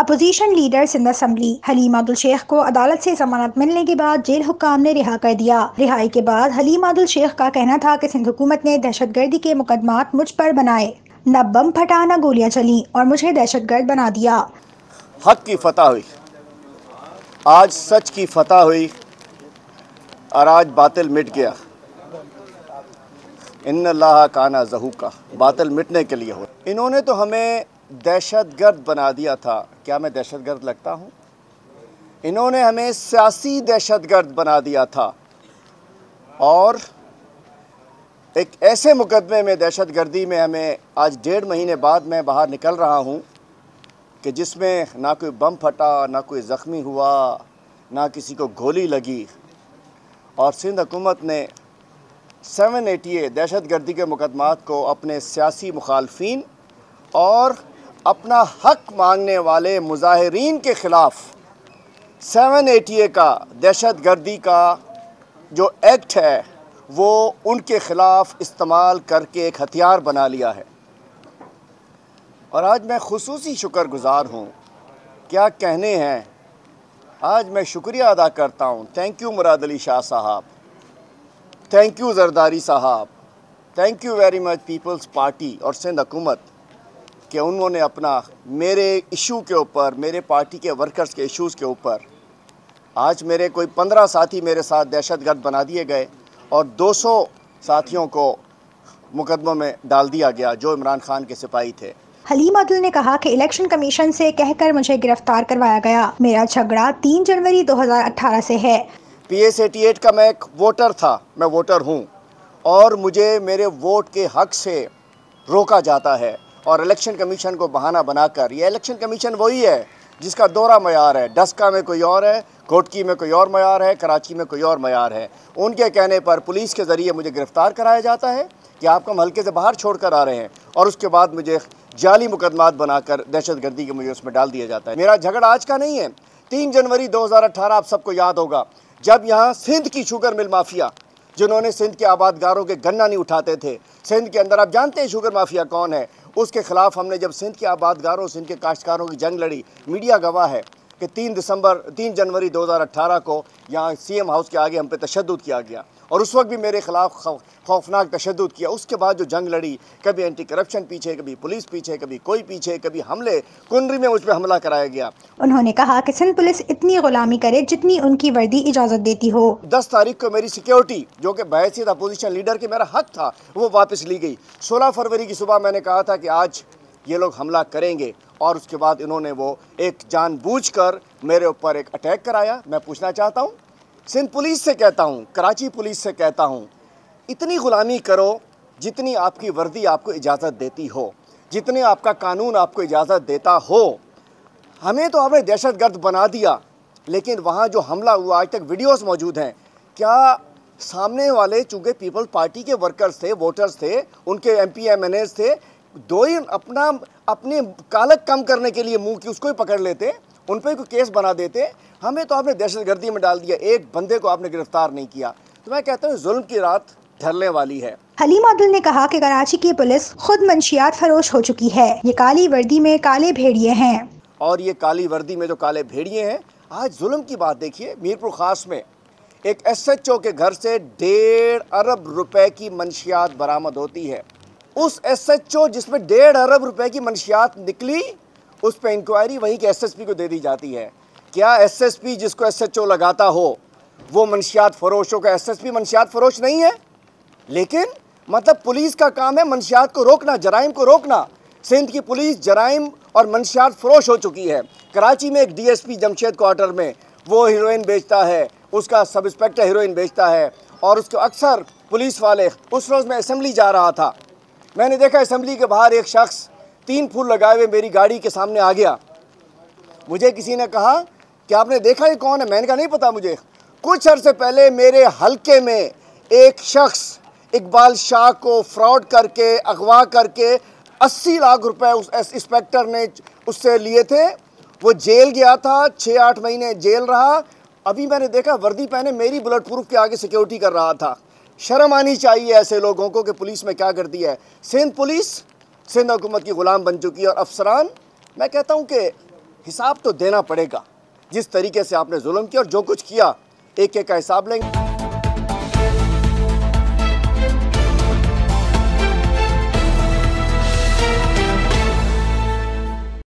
Opposition leader Sindh assembly Haleem Abdul Sheikh को अदालत से जमानत मिलने के बाद जेल हुक्काम ने रिहा कर दिया। रिहाई के बाद हलीम अब्दुल शेख का कहना था कि सिंध हुकूमत ने दहशतगर्दी के मुकदमात मुझ पर बनाए, न बम फटा न गोलियां चली और मुझे दहशतगर्द बना दिया। हक की फतह हुई, आज सच की फतह हुई और आज बातिल मिट गया। इन्नल्लाह काना ज़हूका, बातिल मिटने के लिए हो। इन्होंने तो हमें दहशतगर्द बना दिया था। क्या मैं दहशतगर्द लगता हूँ? इन्होंने हमें सियासी दहशतगर्द बना दिया था और एक ऐसे मुकदमे में, दहशतगर्दी में, हमें आज 1.5 महीने बाद मैं बाहर निकल रहा हूँ कि जिसमें ना कोई बम फटा, ना कोई ज़ख्मी हुआ, ना किसी को गोली लगी। और सिंध हुकूमत ने 780 दहशतगर्दी के मुकदमात को अपने सियासी मुखालफिन और अपना हक मांगने वाले मुजाहिरीन के ख़िलाफ़ 780 का दहशतगर्दी का जो एक्ट है वो उनके ख़िलाफ़ इस्तेमाल करके एक हथियार बना लिया है। और आज मैं खुसूसी शुक्रगुज़ार हूँ। क्या कहने हैं, आज मैं शुक्रिया अदा करता हूँ। Thank you Murad Ali Shah Sahab, thank you Zardari Sahab, thank you very much Peoples Party और सिंध हुकूमत कि उन्होंने अपना मेरे इशू के ऊपर, मेरे पार्टी के वर्कर्स के इश्यूज़ के ऊपर, आज मेरे कोई 15 साथी मेरे साथ दहशतगर्द बना दिए गए और 200 साथियों को मुकदमों में डाल दिया गया जो इमरान खान के सिपाही थे। हलीम अब्दुल ने कहा कि इलेक्शन कमीशन से कहकर मुझे गिरफ्तार करवाया गया। मेरा झगड़ा 3 जनवरी 2018 से है। PS 88 का मैं एक वोटर था, मैं वोटर हूँ और मुझे मेरे वोट के हक से रोका जाता है और इलेक्शन कमीशन को बहाना बनाकर, ये इलेक्शन कमीशन वही है जिसका दोहरा मयार है। डस्का में कोई और है, कोटकी में कोई और मयार है, कराची में कोई और मयार है। उनके कहने पर पुलिस के ज़रिए मुझे गिरफ़्तार कराया जाता है कि आप हम हल्के से बाहर छोड़ कर आ रहे हैं और उसके बाद मुझे जाली मुकदमात बनाकर दहशतगर्दी के मुझे उसमें डाल दिया जाता है। मेरा झगड़ा आज का नहीं है। 3 जनवरी 2018 आप सबको याद होगा, जब यहाँ सिंध की शुगर मिल माफिया, जिन्होंने सिंध के आबादगारों के गन्ना नहीं उठाते थे, सिंध के अंदर आप जानते हैं शुगर माफिया कौन है, उसके ख़िलाफ़ हमने जब सिंध के आबादगारों, सिंध के काश्तकारों की जंग लड़ी, मीडिया गवाह है कि 3 जनवरी 2018 को यहाँ CM हाउस के आगे हम पे तशद्दुद किया गया और उस वक्त भी मेरे ख़िलाफ़ खौफनाक तशद्दुद किया। उसके बाद जो जंग लड़ी, कभी एंटी करप्शन पीछे, कभी पुलिस पीछे, कभी कोई पीछे, कभी हमले, कुनरी में मुझ पर हमला कराया गया। उन्होंने कहा कि सिंध पुलिस इतनी गुलामी करे जितनी उनकी वर्दी इजाज़त देती हो। 10 तारीख को मेरी सिक्योरिटी, जो कि बहैसियत अपोजिशन लीडर के मेरा हक था, वो वापस ली गई। 16 फरवरी की सुबह मैंने कहा था कि आज ये लोग हमला करेंगे और उसके बाद इन्होंने वो एक जानबूझकर मेरे ऊपर एक अटैक कराया। मैं पूछना चाहता हूँ, सिंध पुलिस से कहता हूँ, कराची पुलिस से कहता हूँ, इतनी ग़ुलामी करो जितनी आपकी वर्दी आपको इजाज़त देती हो, जितने आपका कानून आपको इजाज़त देता हो। हमें तो आपने दहशतगर्द बना दिया, लेकिन वहाँ जो हमला हुआ, आज तक वीडियोस मौजूद हैं। क्या सामने वाले चूँकि पीपल्स पार्टी के वर्कर्स थे, वोटर्स थे, उनके MP MNAs थे, दो ही अपने कालक कम करने के लिए मुंह की उसको ही पकड़ लेते, उन पर कोई केस बना देते। हमें तो आपने दहशतगर्दी में डाल दिया, एक बंदे को आपने गिरफ्तार नहीं किया। तो मैं कहता हूँ जुल्म की रात ढलने वाली है। हलीम अब्दुल ने कहा कि कराची की पुलिस खुद मंशियात फरोश हो चुकी है। ये काली वर्दी में काले भेड़िए हैं और ये काली वर्दी में जो काले भेड़िए हैं। आज जुल्म की बात देखिए, मीरपुर खास में एक SHO के घर से 1.5 अरब रुपए की मंशियात बरामद होती है। उस SHO जिसमें 1.5 अरब रुपए की मंशियात निकली, उस पर इंक्वायरी वहीं के SSP को दे दी जाती है। क्या SSP जिसको SHO लगाता हो वो मंशियात फरोश हो? का SSP मंशियात फरोश नहीं है? लेकिन मतलब पुलिस का काम है मंशियात को रोकना, जराइम को रोकना। सिंध की पुलिस जराइम और मंशियात फरोश हो चुकी है। कराची में एक DSP जमशेद क्वार्टर में वो हीरोइन बेचता है, उसका सब इंस्पेक्टर हीरोइन बेचता है और उसको अक्सर पुलिस वाले। उस रोज़ मैं असेंबली जा रहा था, मैंने देखा असेंबली के बाहर एक शख्स 3 फूल लगाए हुए मेरी गाड़ी के सामने आ गया। मुझे किसी ने कहा कि आपने देखा ये कौन है? मैंने कहा नहीं पता मुझे। कुछ अर्से पहले मेरे हलके में एक शख्स इकबाल शाह को फ्रॉड करके, अगवा करके 80 लाख रुपए उस इंस्पेक्टर ने उससे लिए थे। वो जेल गया था, 6-8 महीने जेल रहा। अभी मैंने देखा वर्दी पहने मेरी बुलेट प्रूफ के आगे सिक्योरिटी कर रहा था। शर्म आनी चाहिए ऐसे लोगों को कि पुलिस में क्या कर दिया है। सिंध पुलिस सिंध हुकूमत की ग़ुलाम बन चुकी है और अफसरान, मैं कहता हूँ कि हिसाब तो देना पड़ेगा। जिस तरीके से आपने जुल्म किया और जो कुछ किया, एक एक का हिसाब लेंगे।